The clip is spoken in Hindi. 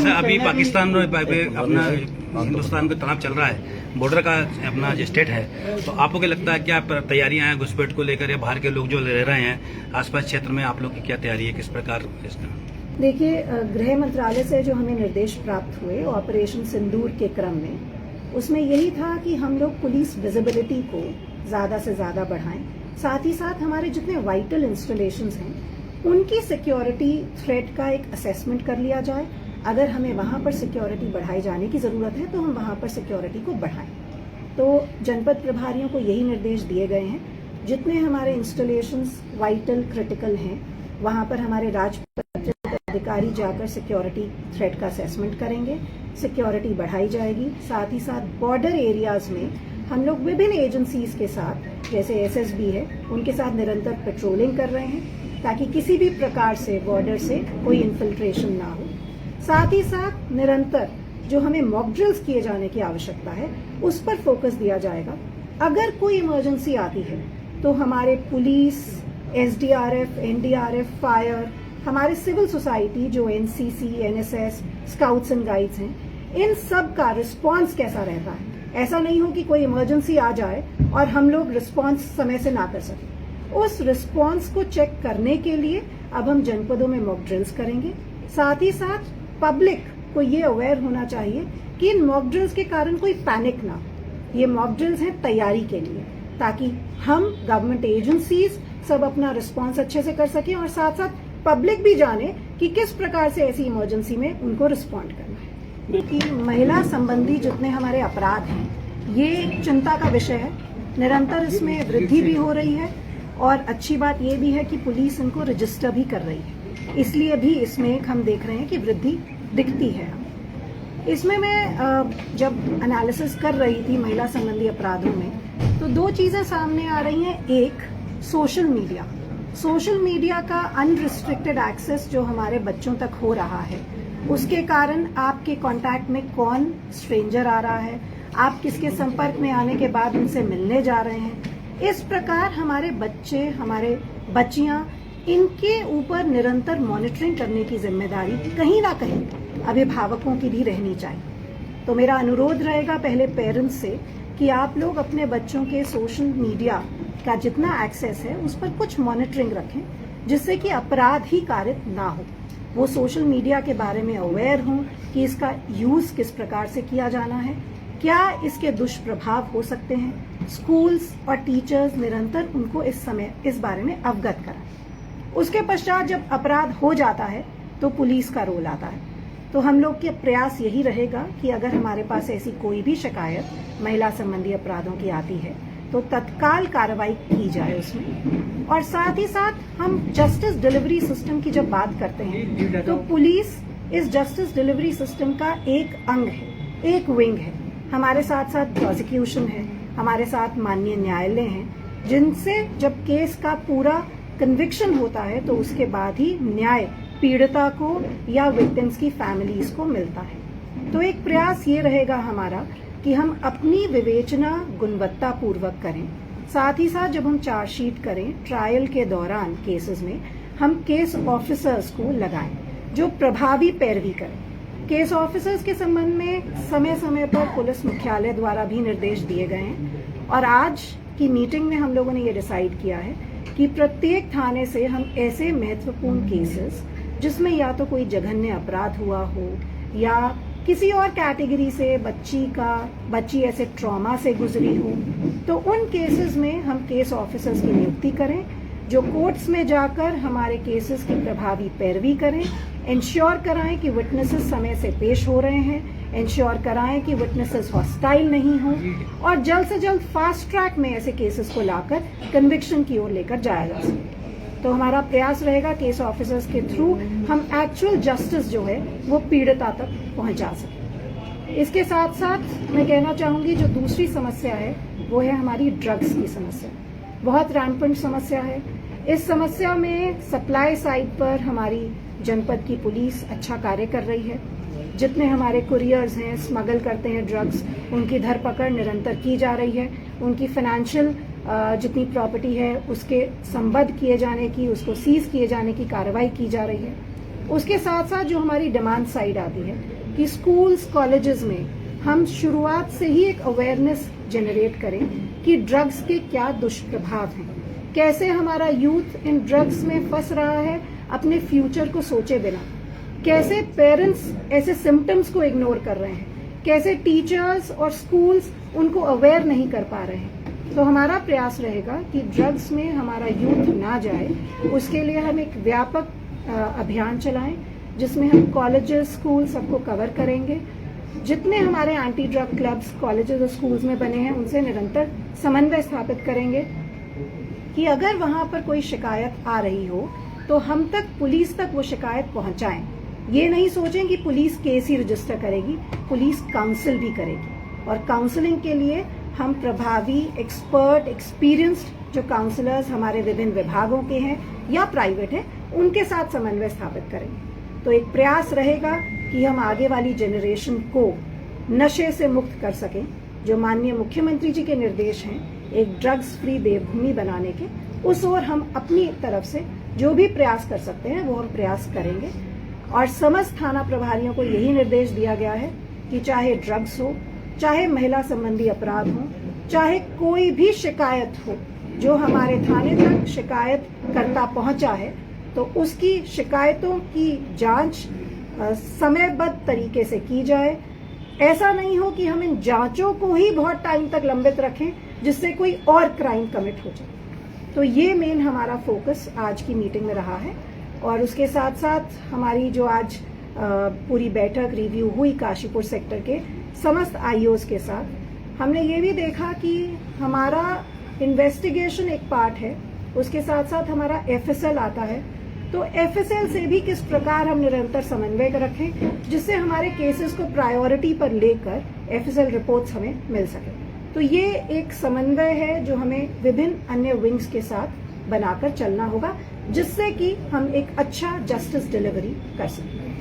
जैसा अभी पाकिस्तान और अपना हिंदुस्तान का तनाव चल रहा है, बॉर्डर का अपना जो स्टेट है, तो आपको क्या लगता है, क्या तैयारियां हैं घुसपैठ को लेकर, या बाहर के लोग जो रह रहे हैं आसपास क्षेत्र में, आप लोग की क्या तैयारी है, किस प्रकार इसका? देखिए, गृह मंत्रालय से जो हमें निर्देश प्राप्त हुए ऑपरेशन सिंदूर के क्रम में, उसमें यही था कि हम लोग पुलिस विजिबिलिटी को ज्यादा से ज्यादा बढ़ाएं, साथ ही साथ हमारे जितने वाइटल इंस्टॉलेशंस हैं उनकी सिक्योरिटी थ्रेट का एक असेसमेंट कर लिया जाए। अगर हमें वहां पर सिक्योरिटी बढ़ाए जाने की जरूरत है तो हम वहां पर सिक्योरिटी को बढ़ाएं। तो जनपद प्रभारियों को यही निर्देश दिए गए हैं, जितने हमारे इंस्टॉलेशंस वाइटल क्रिटिकल हैं वहां पर हमारे राजपत्रित अधिकारी जाकर सिक्योरिटी थ्रेट का असेसमेंट करेंगे, सिक्योरिटी बढ़ाई जाएगी। साथ ही साथ बॉर्डर एरियाज में हम लोग विभिन्न एजेंसीज के साथ, जैसे एसएसबी है, उनके साथ निरंतर पेट्रोलिंग कर रहे हैं ताकि किसी भी प्रकार से बॉर्डर से कोई इन्फिल्ट्रेशन ना हो। साथ ही साथ निरंतर जो हमें मॉक ड्रिल्स किए जाने की आवश्यकता है उस पर फोकस दिया जाएगा। अगर कोई इमरजेंसी आती है तो हमारे पुलिस, एसडीआरएफ, एनडीआरएफ, फायर, हमारे सिविल सोसाइटी जो NCC, NSS, scouts and guides हैं, इन सब का रिस्पांस कैसा रहता है। ऐसा नहीं हो कि कोई इमरजेंसी आ जाए और हम लोग रिस्पांस समय से ना कर सकें। उस रिस्पांस को चेक करने के लिए अब हम जनपदों में मॉक ड्रिल्स करेंगे। साथ ही साथ पब्लिक को ये अवेयर होना चाहिए कि इन मॉक ड्रिल्स के कारण कोई पैनिक ना हो। ये मॉक ड्रिल्स हैं तैयारी के लिए, ताकि हम गवर्नमेंट एजेंसीज सब अपना रिस्पांस अच्छे से कर सकें और साथ साथ पब्लिक भी जाने कि किस प्रकार से ऐसी इमरजेंसी में उनको रिस्पॉन्ड करना है। कि महिला संबंधी जितने हमारे अपराध हैं ये चिंता का विषय है, निरंतर इसमें वृद्धि भी हो रही है और अच्छी बात ये भी है कि पुलिस इनको रजिस्टर भी कर रही है, इसलिए भी इसमें हम देख रहे हैं कि वृद्धि दिखती है। इसमें मैं जब एनालिसिस कर रही थी महिला संबंधी अपराधों में, तो दो चीजें सामने आ रही हैं। एक, सोशल मीडिया का अनरिस्ट्रिक्टेड एक्सेस जो हमारे बच्चों तक हो रहा है, उसके कारण आपके कांटेक्ट में कौन स्ट्रेंजर आ रहा है, आप किसके संपर्क में आने के बाद उनसे मिलने जा रहे हैं। इस प्रकार हमारे बच्चे, हमारे बच्चियां, इनके ऊपर निरंतर मॉनिटरिंग करने की जिम्मेदारी कहीं ना कहीं अभिभावकों की भी रहनी चाहिए। तो मेरा अनुरोध रहेगा पहले पेरेंट्स से कि आप लोग अपने बच्चों के सोशल मीडिया का जितना एक्सेस है उस पर कुछ मॉनिटरिंग रखें, जिससे कि अपराध ही कारित ना हो। वो सोशल मीडिया के बारे में अवेयर हों कि इसका यूज किस प्रकार से किया जाना है, क्या इसके दुष्प्रभाव हो सकते हैं। स्कूल्स और टीचर्स निरंतर उनको इस बारे में अवगत कराएं। उसके पश्चात जब अपराध हो जाता है तो पुलिस का रोल आता है। तो हम लोग के प्रयास यही रहेगा कि अगर हमारे पास ऐसी कोई भी शिकायत महिला संबंधी अपराधों की आती है तो तत्काल कार्रवाई की जाए उसमें। और साथ ही साथ हम जस्टिस डिलीवरी सिस्टम की जब बात करते हैं तो पुलिस इस जस्टिस डिलीवरी सिस्टम का एक अंग है, एक विंग है। हमारे साथ साथ प्रोसिक्यूशन है, हमारे साथ माननीय न्यायालय हैं, जिनसे जब केस का पूरा कन्विक्शन होता है तो उसके बाद ही न्याय पीड़िता को या विक्टिम्स की फैमिलीज को मिलता है। तो एक प्रयास ये रहेगा हमारा कि हम अपनी विवेचना गुणवत्ता पूर्वक करें। साथ ही साथ जब हम चार्जशीट करें ट्रायल के दौरान केसेस में, हम केस ऑफिसर्स को लगाएं जो प्रभावी पैरवी करें। केस ऑफिसर्स के संबंध में समय समय पर पुलिस मुख्यालय द्वारा भी निर्देश दिए गए हैं और आज की मीटिंग में हम लोगों ने ये डिसाइड किया है कि प्रत्येक थाने से हम ऐसे महत्वपूर्ण केसेस जिसमें या तो कोई जघन्य अपराध हुआ हो या किसी और कैटेगरी से बच्ची ऐसे ट्रॉमा से गुजरी हो, तो उन केसेस में हम केस ऑफिसर्स की नियुक्ति करें जो कोर्ट्स में जाकर हमारे केसेस की प्रभावी पैरवी करें, इंश्योर कराएं कि विटनेसेस समय से पेश हो रहे हैं, इंश्योर कराएं कि विटनेसेस हॉस्टाइल नहीं हो और जल्द से जल्द फास्ट ट्रैक में ऐसे केसेस को लाकर कन्विक्शन की ओर लेकर जाया जा सके। तो हमारा प्रयास रहेगा केस ऑफिसर्स के थ्रू हम एक्चुअल जस्टिस जो है वो पीड़िता तक पहुंचा सकें। इसके साथ साथ मैं कहना चाहूंगी जो दूसरी समस्या है वो है हमारी ड्रग्स की समस्या। बहुत रैम्पेंट समस्या है। इस समस्या में सप्लाई साइड पर हमारी जनपद की पुलिस अच्छा कार्य कर रही है। जितने हमारे कुरियर्स हैं, स्मगल करते हैं ड्रग्स, उनकी धरपकड़ निरंतर की जा रही है। उनकी फाइनेंशियल जितनी प्रॉपर्टी है उसके संबद्ध किए जाने की, उसको सीज किए जाने की कार्रवाई की जा रही है। उसके साथ साथ जो हमारी डिमांड साइड आती है कि स्कूल्स कॉलेजेस में हम शुरुआत से ही एक अवेयरनेस जनरेट करें कि ड्रग्स के क्या दुष्प्रभाव हैं, कैसे हमारा यूथ इन ड्रग्स में फंस रहा है अपने फ्यूचर को सोचे बिना, कैसे पेरेंट्स ऐसे सिम्टम्स को इग्नोर कर रहे हैं, कैसे टीचर्स और स्कूल्स उनको अवेयर नहीं कर पा रहे हैं। तो हमारा प्रयास रहेगा कि ड्रग्स में हमारा यूथ ना जाए, उसके लिए हम एक व्यापक अभियान चलाएं जिसमें हम कॉलेजेस स्कूल सबको कवर करेंगे। जितने हमारे एंटी ड्रग क्लब्स कॉलेजेस और स्कूल्स में बने हैं उनसे निरंतर समन्वय स्थापित करेंगे कि अगर वहां पर कोई शिकायत आ रही हो तो हम तक पुलिस तक वो शिकायत पहुंचाएं। ये नहीं सोचें कि पुलिस केस ही रजिस्टर करेगी, पुलिस काउंसिल भी करेगी और काउंसलिंग के लिए हम प्रभावी एक्सपर्ट एक्सपीरियंस्ड जो काउंसलर्स हमारे विभिन्न विभागों के हैं या प्राइवेट हैं उनके साथ समन्वय स्थापित करेंगे। तो एक प्रयास रहेगा कि हम आगे वाली जनरेशन को नशे से मुक्त कर सकें, जो माननीय मुख्यमंत्री जी के निर्देश हैं एक ड्रग्स फ्री देवभूमि बनाने के, उस ओर हम अपनी तरफ से जो भी प्रयास कर सकते हैं वो हम प्रयास करेंगे। और समस्त थाना प्रभारियों को यही निर्देश दिया गया है कि चाहे ड्रग्स हो, चाहे महिला संबंधी अपराध हो, चाहे कोई भी शिकायत हो जो हमारे थाने तक शिकायत करता पहुंचा है, तो उसकी शिकायतों की जांच समयबद्ध तरीके से की जाए। ऐसा नहीं हो कि हम इन जांचों को ही बहुत टाइम तक लंबित रखें जिससे कोई और क्राइम कमिट हो जाए। तो ये मेन हमारा फोकस आज की मीटिंग में रहा है। और उसके साथ साथ हमारी जो आज पूरी बैठक रिव्यू हुई काशीपुर सेक्टर के समस्त आईओज के साथ, हमने ये भी देखा कि हमारा इन्वेस्टिगेशन एक पार्ट है, उसके साथ साथ हमारा एफएसएल आता है। तो एफएसएल से भी किस प्रकार हम निरंतर समन्वय रखें जिससे हमारे केसेस को प्रायोरिटी पर लेकर एफएसएल रिपोर्ट्स हमें मिल सके। तो ये एक समन्वय है जो हमें विभिन्न अन्य विंग्स के साथ बनाकर चलना होगा जिससे कि हम एक अच्छा जस्टिस डिलीवरी कर सकें।